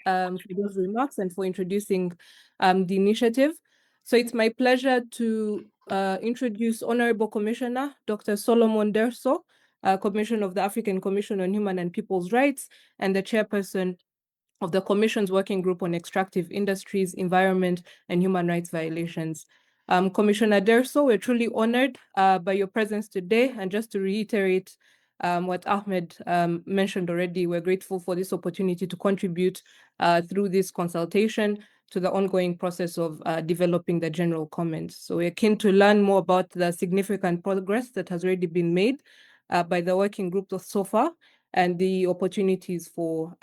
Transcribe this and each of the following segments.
for those remarks and for introducing the initiative. So it's my pleasure to introduce Honorable Commissioner Dr. Solomon Derso, Commissioner of the African Commission on Human and People's Rights, and the chairperson of the Commission's Working Group on Extractive Industries, Environment, and Human Rights Violations. Commissioner Derso, we're truly honored by your presence today. And just to reiterate what Ahmed mentioned already, we're grateful for this opportunity to contribute through this consultation to the ongoing process of developing the general comments. So we're keen to learn more about the significant progress that has already been made by the working group so far and the opportunities for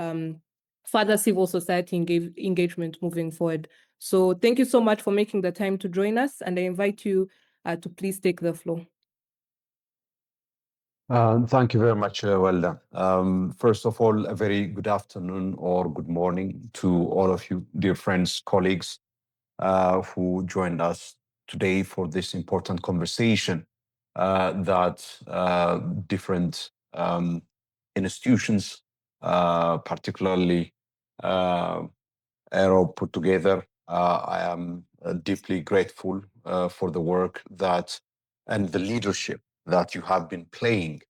further civil society engagement moving forward. So thank you so much for making the time to join us, and I invite you to please take the floor. Thank you very much, Welda. First of all, a very good afternoon or good morning to all of you, dear friends, colleagues, who joined us today for this important conversation that different institutions, particularly ERA, put together. I am deeply grateful for the work that and the leadership that you have been playing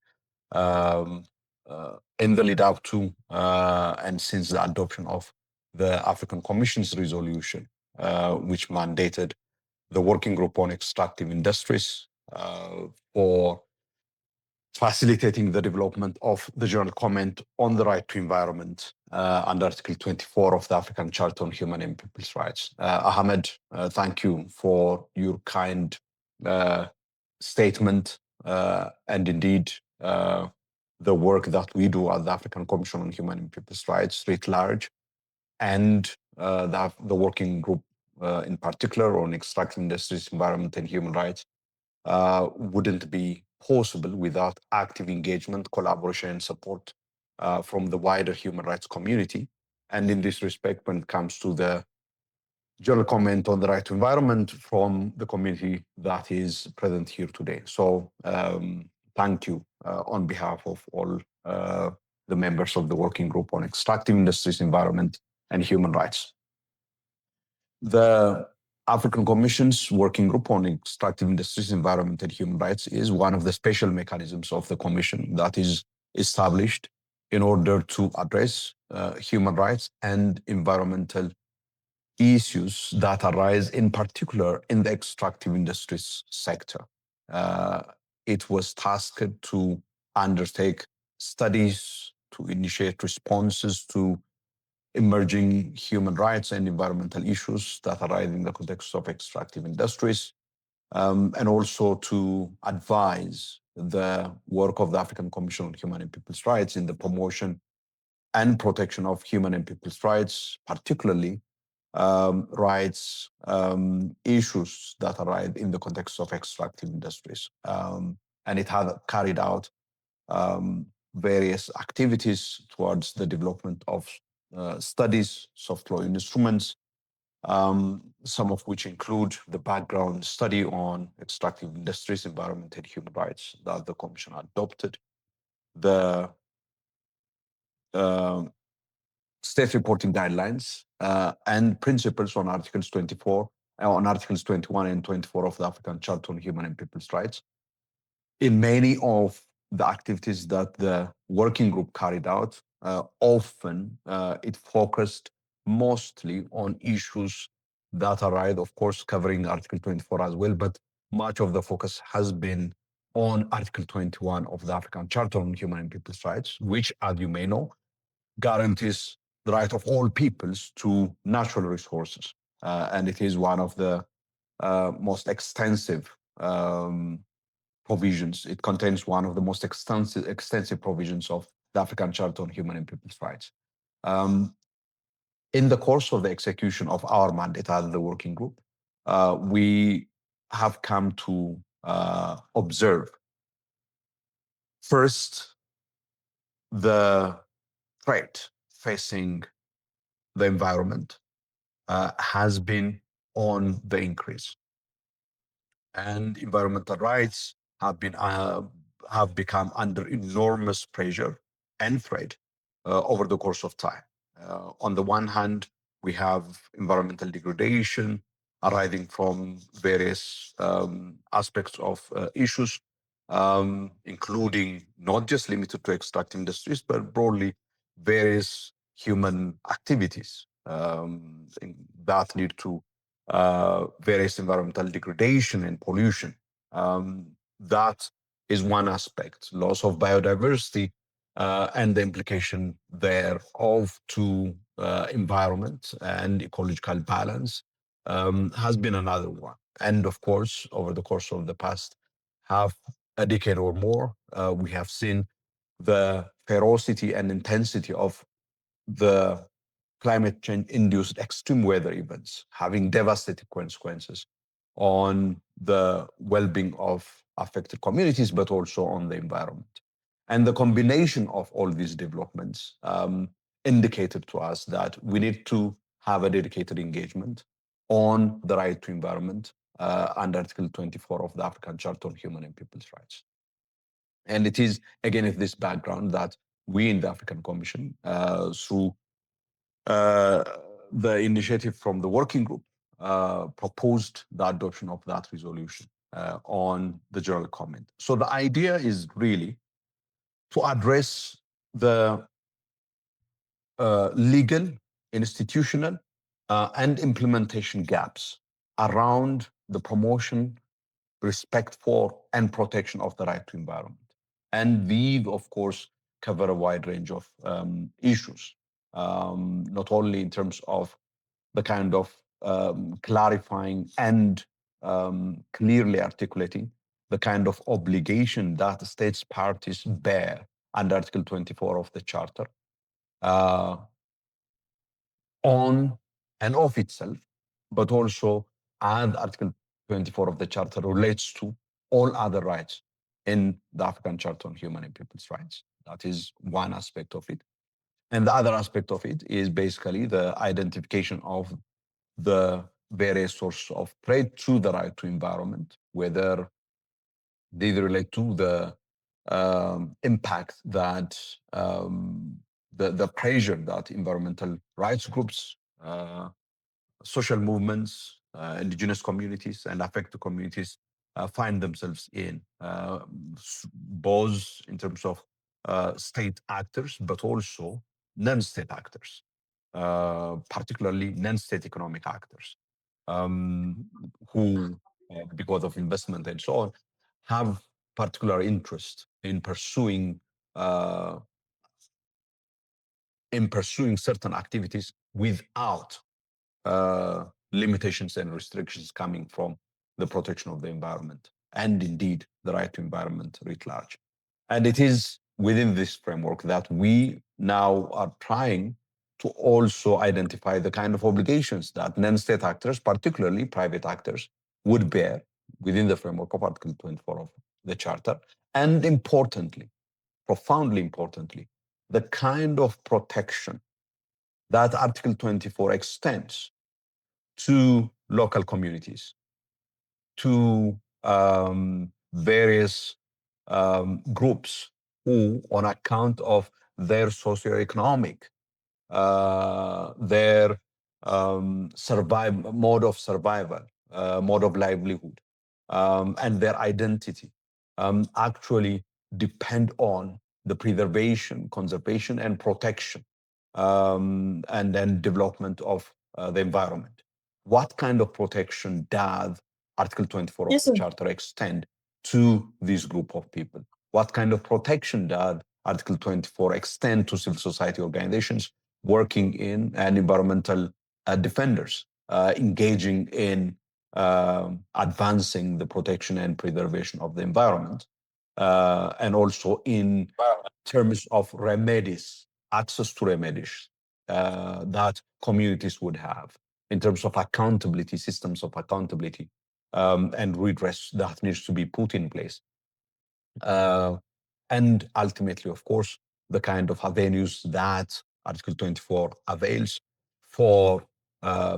in the lead up to and since the adoption of the African Commission's resolution, which mandated the Working Group on Extractive Industries for facilitating the development of the general comment on the right to environment under Article 24 of the African Charter on Human and People's Rights. Ahmed, thank you for your kind statement and indeed the work that we do at the African Commission on Human and People's Rights writ large, and the working group in particular on extractive industries, environment, and human rights wouldn't be possible without active engagement, collaboration, and support from the wider human rights community. And in this respect, when it comes to the general comment on the right to environment from the community that is present here today. So thank you on behalf of all the members of the Working Group on Extractive Industries, Environment, and Human Rights. The African Commission's Working Group on Extractive Industries, Environment, and Human Rights is one of the special mechanisms of the Commission that is established in order to address human rights and environmental issues that arise in particular in the extractive industries sector. It was tasked to undertake studies, to initiate responses to emerging human rights and environmental issues that arise in the context of extractive industries, and also to advise the work of the African Commission on Human and People's Rights in the promotion and protection of human and people's rights, particularly rights issues that arise in the context of extractive industries. And it had carried out various activities towards the development of studies, soft law instruments, some of which include the background study on extractive industries, environment, and human rights that the Commission adopted, the state reporting guidelines and principles on Articles 24, on Articles 21 and 24 of the African Charter on Human and People's Rights. In many of the activities that the working group carried out, often it focused mostly on issues that arise, of course, covering Article 24 as well, but much of the focus has been on Article 21 of the African Charter on Human and People's Rights, which, as you may know, guarantees the right of all peoples to natural resources. And it is one of the most extensive provisions. It contains one of the most extensive provisions of the African Charter on Human and People's Rights. In the course of the execution of our mandate as the working group, we have come to observe, first, the threat facing the environment has been on the increase, and environmental rights have become under enormous pressure and threat over the course of time. On the one hand, we have environmental degradation arising from various aspects of issues, including not just limited to extractive industries, but broadly various human activities that lead to various environmental degradation and pollution. That is one aspect, loss of biodiversity and the implication thereof to environment and ecological balance has been another one. And of course, over the course of the past half a decade or more, we have seen the ferocity and intensity of the climate change induced extreme weather events having devastating consequences on the well-being of affected communities, but also on the environment. And the combination of all these developments indicated to us that we need to have a dedicated engagement on the right to environment under Article 24 of the African Charter on Human and People's Rights. And it is, again, with this background that we in the African Commission, through the initiative from the working group, proposed the adoption of that resolution on the general comment. So the idea is really to address the legal, institutional, and implementation gaps around the promotion, respect for, and protection of the right to environment. And these, of course, cover a wide range of issues, not only in terms of the kind of clarifying and clearly articulating the kind of obligation that the states parties bear under Article 24 of the Charter on and of itself, but also as Article 24 of the Charter relates to all other rights in the African Charter on Human and People's Rights. That is one aspect of it. And the other aspect of it is basically the identification of the various sources of threat to the right to environment, whether they relate to the impact that the pressure that environmental rights groups, social movements, indigenous communities, and affected communities find themselves in, both in terms of state actors, but also non-state actors, particularly non-state economic actors, who, because of investment and so on, have particular interest uh, in pursuing certain activities without limitations and restrictions coming from the protection of the environment and indeed the right to environment writ large. And it is within this framework that we now are trying to also identify the kind of obligations that non-state actors, particularly private actors, would bear within the framework of Article 24 of the Charter. And importantly, profoundly importantly, the kind of protection that Article 24 extends to local communities, to various groups who, on account of their socioeconomic, their mode of survival, mode of livelihood, and their identity, actually depend on the preservation, conservation, and protection, and then development of the environment. What kind of protection does Article 24 of the Charter extend to this group of people? What kind of protection does Article 24 extend to civil society organizations working in and environmental defenders engaging in advancing the protection and preservation of the environment, and also in terms of remedies, access to remedies that communities would have, in terms of accountability, systems of accountability, and redress that needs to be put in place. And ultimately, of course, the kind of avenues that Article 24 avails for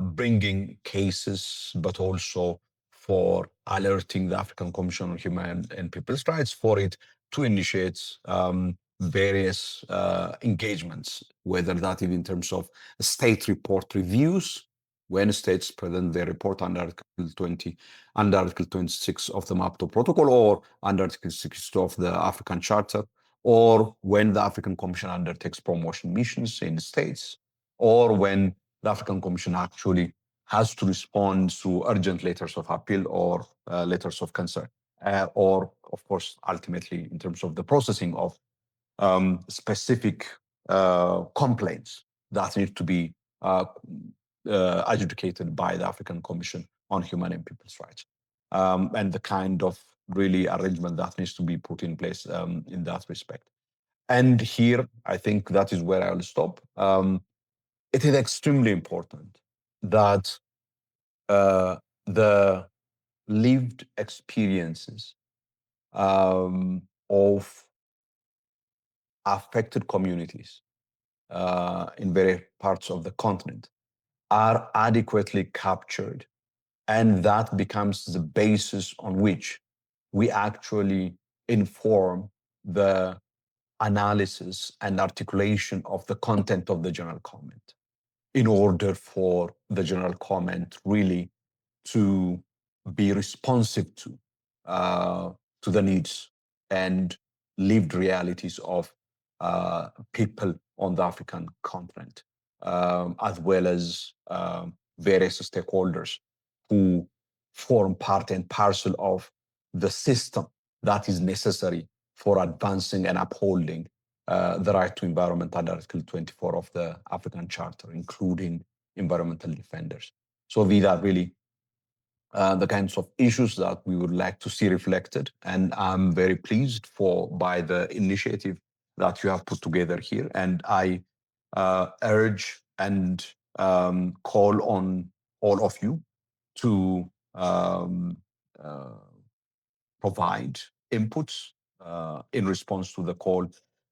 bringing cases, but also for alerting the African Commission on Human and People's Rights for it to initiate various engagements, whether that is in terms of state report reviews, when states present their report under Article 20, under Article 26 of the MAPTO Protocol, or under Article 62 of the African Charter, or when the African Commission undertakes promotion missions in states, or when the African Commission actually has to respond to urgent letters of appeal or letters of concern, or, of course, ultimately in terms of the processing of specific complaints that need to be adjudicated by the African Commission on Human and People's Rights, and the kind of really arrangement that needs to be put in place in that respect. And here, I think that is where I'll stop. It is extremely important that the lived experiences of affected communities in various parts of the continent are adequately captured. And that becomes the basis on which we actually inform the analysis and articulation of the content of the general comment, in order for the general comment really to be responsive to the needs and lived realities of people on the African continent, as well as various stakeholders who form part and parcel of the system that is necessary for advancing and upholding the right to environment under Article 24 of the African Charter, including environmental defenders. So these are really the kinds of issues that we would like to see reflected. And I'm very pleased by the initiative that you have put together here. And I urge and call on all of you to provide inputs in response to the call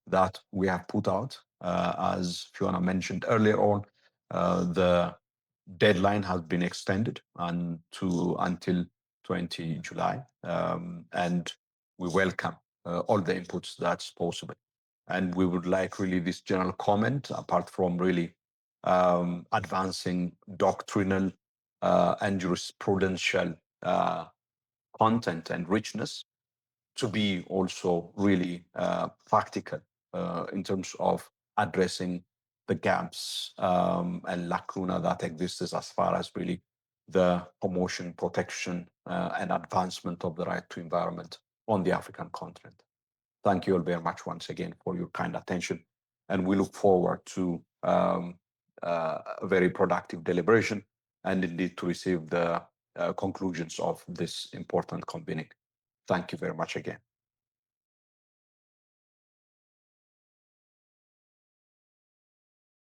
that we have put out. As Fiona mentioned earlier on, the deadline has been extended until 20 July, and we welcome all the inputs that's possible. And we would like really this general comment, apart from really advancing doctrinal and jurisprudential content and richness, to be also really practical in terms of addressing the gaps and lacuna that exists as far as really the promotion, protection, and advancement of the right to environment on the African continent. Thank you all very much once again for your kind attention, and we look forward to a very productive deliberation and indeed to receive the conclusions of this important convening. Thank you very much again.